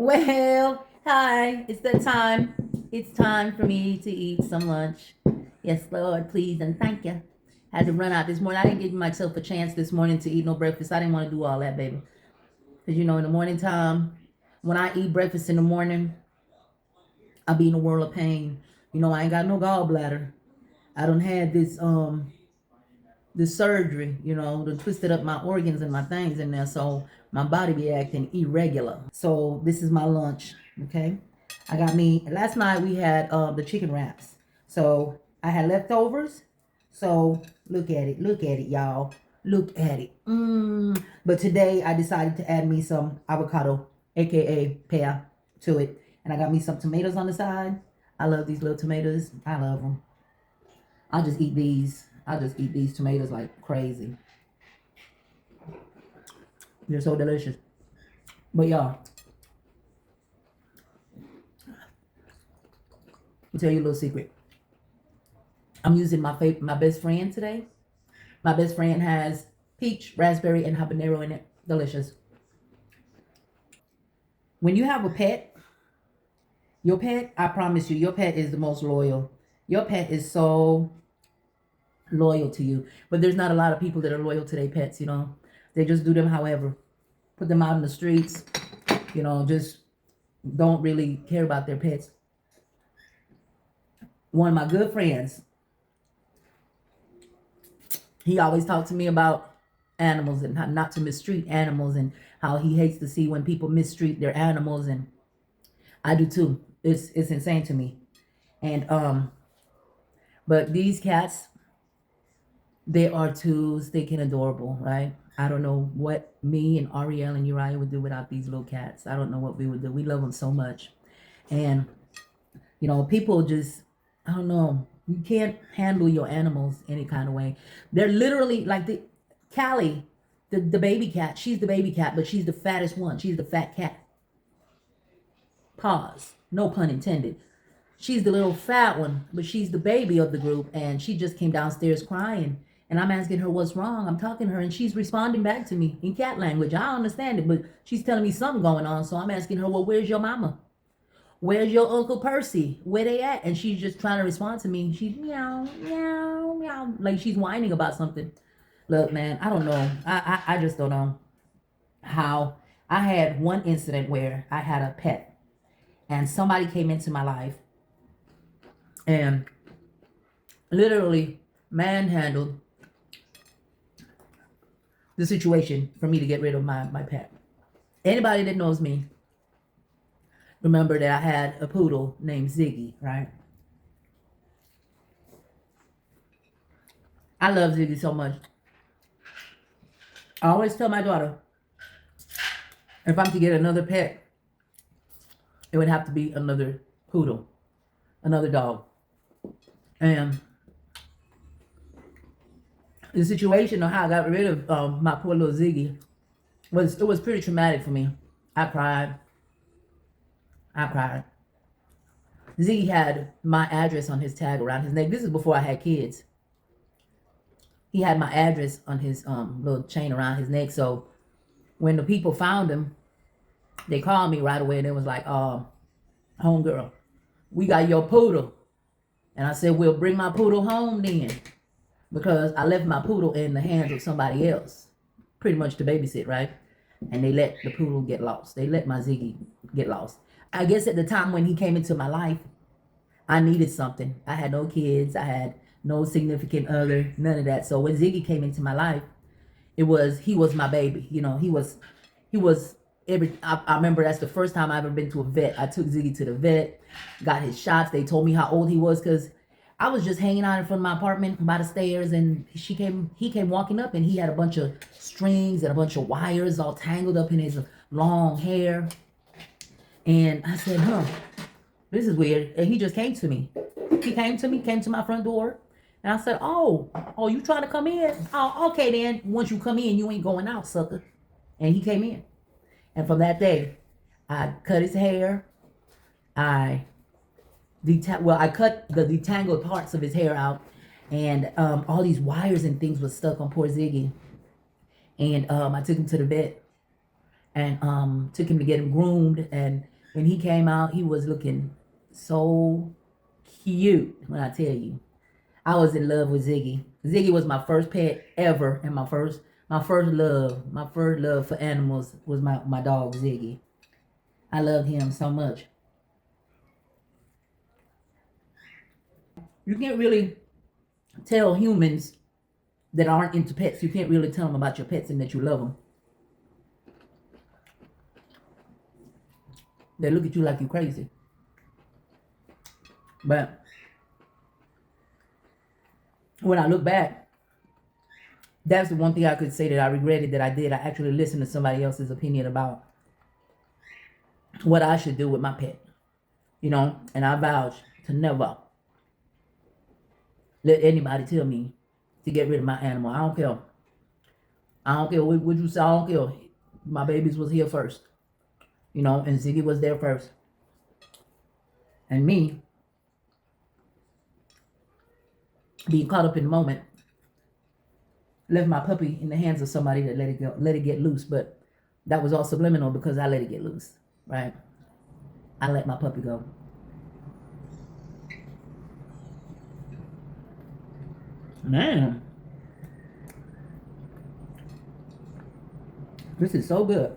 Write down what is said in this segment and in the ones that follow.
Well, hi, it's that time. It's time for me to eat some lunch. Yes, Lord, please and thank you. Had to run out this morning. I didn't give myself a chance this morning to eat no breakfast. I didn't want to do all that, baby. Because, in the morning time, when I eat breakfast in the morning, I'll be in a world of pain. I ain't got no gallbladder. I don't have this surgery, to twisted up my organs and my things in there. So my body be acting irregular. So this is my lunch. Okay. I got me last night we had the chicken wraps. So I had leftovers. So look at it. Look at it, y'all. Look at it. But today I decided to add me some avocado, aka pear, to it. And I got me some tomatoes on the side. I love these little tomatoes. I love them. I'll just eat these. I'll just eat these tomatoes like crazy. They're so delicious. But y'all, I'll tell you a little secret. I'm using my best friend today. My best friend has peach, raspberry, and habanero in it. Delicious. When you have a pet, your pet, I promise you, your pet is the most loyal. Your pet is so loyal to you. But there's not a lot of people that are loyal to their pets. They just do them however. Put them out in the streets, just don't really care about their pets. One of my good friends, he always talked to me about animals and how not to mistreat animals and how he hates to see when people mistreat their animals, and I do too. It's insane to me. And but these cats, they are too stinking adorable, right? I don't know what me and Ariel and Uriah would do without these little cats. I don't know what we would do. We love them so much. And people just, I don't know, you can't handle your animals any kind of way. They're literally like the Callie, the baby cat. She's the baby cat, but she's the fattest one. She's the fat cat. Pause. No pun intended. She's the little fat one, but she's the baby of the group, and she just came downstairs crying. And I'm asking her what's wrong. I'm talking to her, and she's responding back to me in cat language. I don't understand it, but she's telling me something going on. So I'm asking her, well, where's your mama? Where's your Uncle Percy? Where they at? And she's just trying to respond to me. She's meow, meow, meow. Like she's whining about something. Look, man, I don't know. I just don't know how. I had one incident where I had a pet and somebody came into my life and literally manhandled the situation for me to get rid of my pet. Anybody that knows me, remember that I had a poodle named Ziggy, right? I love Ziggy so much. I always tell my daughter, if I'm to get another pet, it would have to be another poodle, another dog. And the situation of how I got rid of my poor little Ziggy was pretty traumatic for me. I cried. I cried. Ziggy had my address on his tag around his neck. This is before I had kids. He had my address on his little chain around his neck. So when the people found him, they called me right away and it was like, homegirl, we got your poodle. And I said, we'll bring my poodle home then. Because I left my poodle in the hands of somebody else, pretty much to babysit, right? And they let the poodle get lost. They let my Ziggy get lost. I guess at the time when he came into my life, I needed something. I had no kids. I had no significant other, none of that. So when Ziggy came into my life, he was my baby. He was I remember that's the first time I ever been to a vet. I took Ziggy to the vet, got his shots. They told me how old he was because I was just hanging out in front of my apartment by the stairs, and he came walking up, and he had a bunch of strings and a bunch of wires all tangled up in his long hair. And I said, this is weird. And he just came to me. He came to my front door. And I said, oh, you trying to come in? Oh, okay then. Once you come in, you ain't going out, sucker. And he came in. And from that day, I cut his hair. I cut the detangled parts of his hair out, and all these wires and things was stuck on poor Ziggy. And I took him to the vet, and took him to get him groomed, and When he came out, he was looking so cute. When I tell you, I was in love with Ziggy. Ziggy was my first pet ever, and my first love for animals was my dog Ziggy. I loved him so much. You can't really tell humans that aren't into pets. You can't really tell them about your pets and that you love them. They look at you like you're crazy. But when I look back, that's the one thing I could say that I regretted that I did. I actually listened to somebody else's opinion about what I should do with my pet. And I vowed to never let anybody tell me to get rid of my animal. I don't care. I don't care what you say. I don't care. My babies was here first. And Ziggy was there first. And me, being caught up in the moment, left my puppy in the hands of somebody that let it get loose. But that was all subliminal because I let it get loose, right? I let my puppy go. Man, this is so good.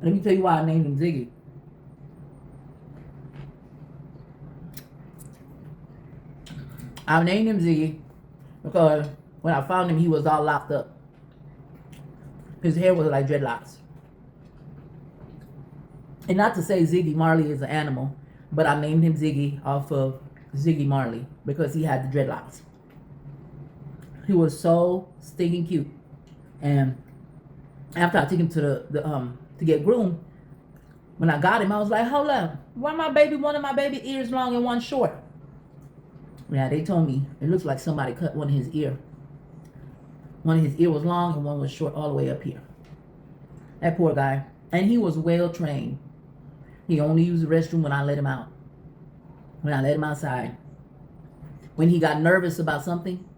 Let me tell you why I named him Ziggy. I named him Ziggy because when I found him, he was all locked up. His hair was like dreadlocks. And not to say Ziggy Marley is an animal, but I named him Ziggy off of Ziggy Marley because he had the dreadlocks. He was so stinking cute. And after I took him to get groomed, when I got him, I was like, hold up, why one of my baby ears long and one short? Yeah, they told me it looks like somebody cut one of his ear. One of his ear was long and one was short all the way up here. That poor guy. And he was well trained. He only used the restroom when I let him out. When I let him outside. When he got nervous about something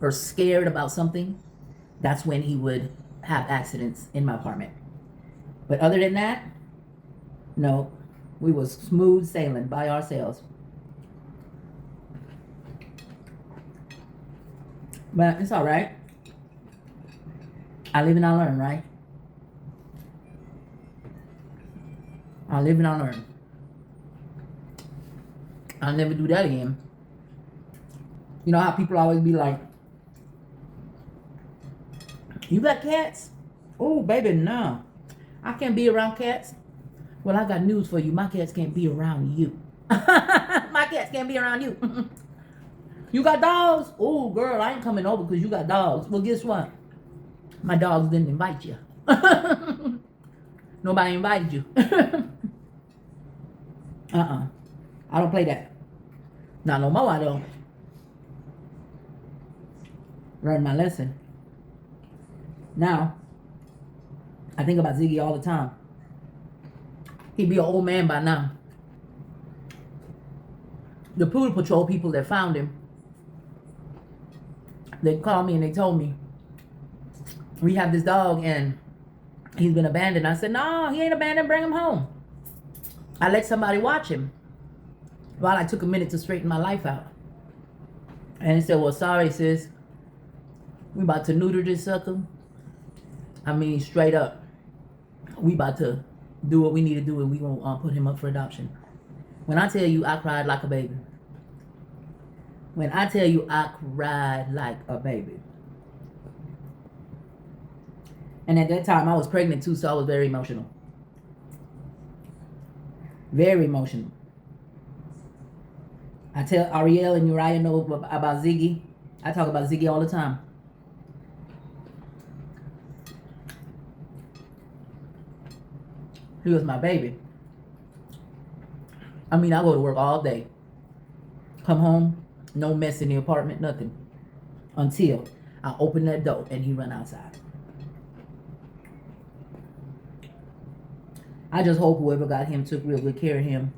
or scared about something, that's when he would have accidents in my apartment. But other than that, no, we was smooth sailing by ourselves. But it's all right. I live and I learn, right? I live and I learn. I'll never do that again. You know how people always be like, you got cats? Oh, baby, no. I can't be around cats. Well, I got news for you. My cats can't be around you. My cats can't be around you. You got dogs? Oh, girl, I ain't coming over because you got dogs. Well, guess what? My dogs didn't invite you. Nobody invited you. I don't play that. Not no more, I don't. Learn my lesson. Now, I think about Ziggy all the time. He'd be an old man by now. The Poodle Patrol people that found him, they called me and they told me, we have this dog and he's been abandoned. I said, no, he ain't abandoned, bring him home. I let somebody watch him while I took a minute to straighten my life out. And he said, well, sorry, sis. We about to neuter this sucker. I mean, straight up. We about to do what we need to do and we gonna put him up for adoption. When I tell you I cried like a baby. When I tell you I cried like a baby. And at that time I was pregnant too, so I was very emotional. Very emotional. I tell Ariel and Uriah know about Ziggy. I talk about Ziggy all the time. He was my baby. I mean, I go to work all day. Come home, no mess in the apartment, nothing. Until I open that door and he run outside. I just hope whoever got him took real good care of him.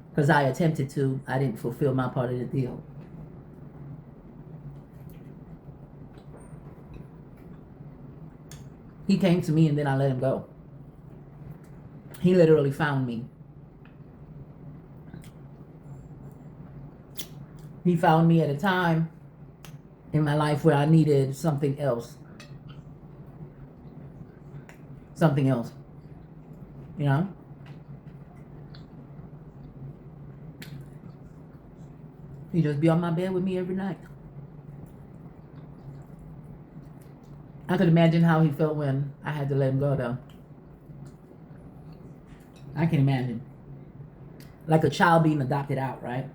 Because I attempted to. I didn't fulfill my part of the deal. He came to me and then I let him go. He literally found me. He found me at a time in my life where I needed something else. Something else. You know? He'd just be on my bed with me every night. I could imagine how he felt when I had to let him go, though. I can imagine. Like a child being adopted out, right?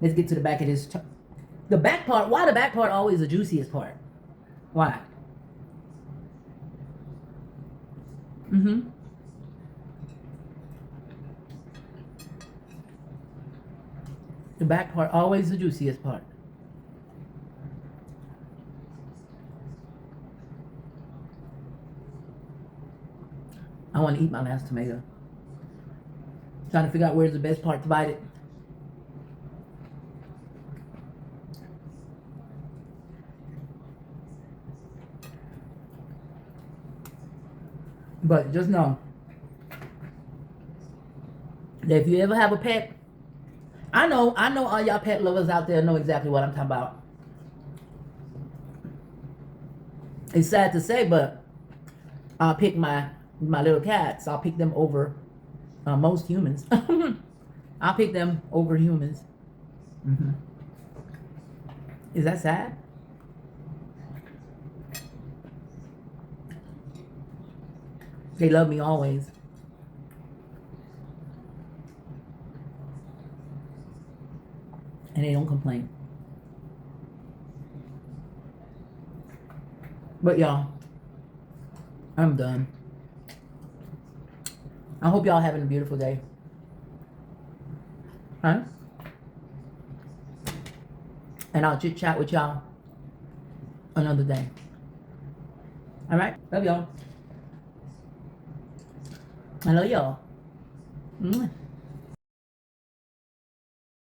Let's get to the back of this. The back part. Why the back part always the juiciest part? Why? Mm-hmm. The back part always the juiciest part. I want to eat my last tomato. Trying to figure out where's the best part to bite it. But just know that if you ever have a pet, I know all y'all pet lovers out there know exactly what I'm talking about. It's sad to say, but I'll pick my little cats. I'll pick them over most humans. I'll pick them over humans. Mm-hmm. Is that sad? They love me always. And they don't complain. But y'all, I'm done. I hope y'all having a beautiful day. Huh? And I'll chit chat with y'all another day. All right? Love y'all. I love y'all.